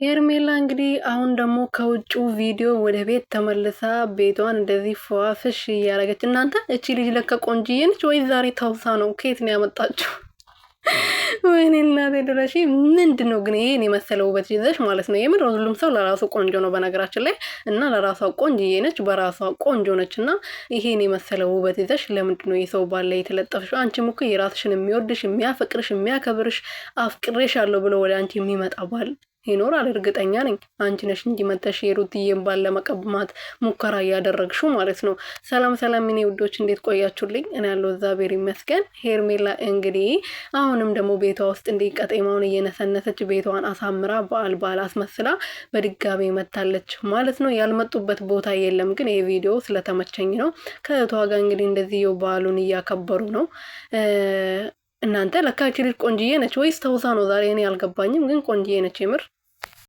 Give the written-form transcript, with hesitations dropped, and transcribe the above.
ሄርሜላ እንግዲህ አሁን ደግሞ ከውጩ ቪዲዮ ወደ ቤት ተመልሳ ቤቷን እንደዚህ ፏፍሽ እያረገች። እናንተ እቺ ልጅ ለካ ቆንጅዬ ነች ወይ ዛሬ ታውሳ ነው? ከየት ነው ያመጣችው? ወይኔ እናቴ ድረሺ። ምንድነው ግን ይሄን የመሰለ ውበት ይዘሽ ማለት ነው? የምር ሁሉም ሰው ለራሱ ቆንጆ ነው በነገራችን ላይ እና ለራሷ ቆንጅዬ ነች፣ በራሷ ቆንጆ ነች እና ይሄን የመሰለ ውበት ይዘሽ ለምንድነው የሰው ባል ላይ የተለጠፍሽው? አንቺም እኮ የራስሽን የሚወድሽ የሚያፈቅርሽ የሚያከብርሽ አፍቅሬሽ አለው ብሎ ወደ አንቺ የሚመጣ ባል ይኖራል። እርግጠኛ ነኝ አንቺ ነሽ እንጂ መተሽ የሩትዬን ባል ለመቀማት ሙከራ እያደረግሽው ማለት ነው። ሰላም ሰላም፣ እኔ ውዶች እንዴት ቆያችሁልኝ? እኔ ያለው እግዚአብሔር ይመስገን። ሄርሜላ እንግዲህ አሁንም ደግሞ ቤቷ ውስጥ እንዲህ ቀጤማውን እየነሰነሰች ቤቷን አሳምራ በዓል አስመስላ በድጋሚ መታለች ማለት ነው። ያልመጡበት ቦታ የለም፣ ግን ይሄ ቪዲዮ ስለተመቸኝ ነው። ከእህቷ ጋር እንግዲህ እንደዚህ በዓሉን እያከበሩ ነው። እናንተ ለካ እቺ ልጅ ቆንጅዬ ነች ወይስ ተውሳ ነው? ዛሬ እኔ አልገባኝም፣ ግን ቆንጅዬ ነች የምር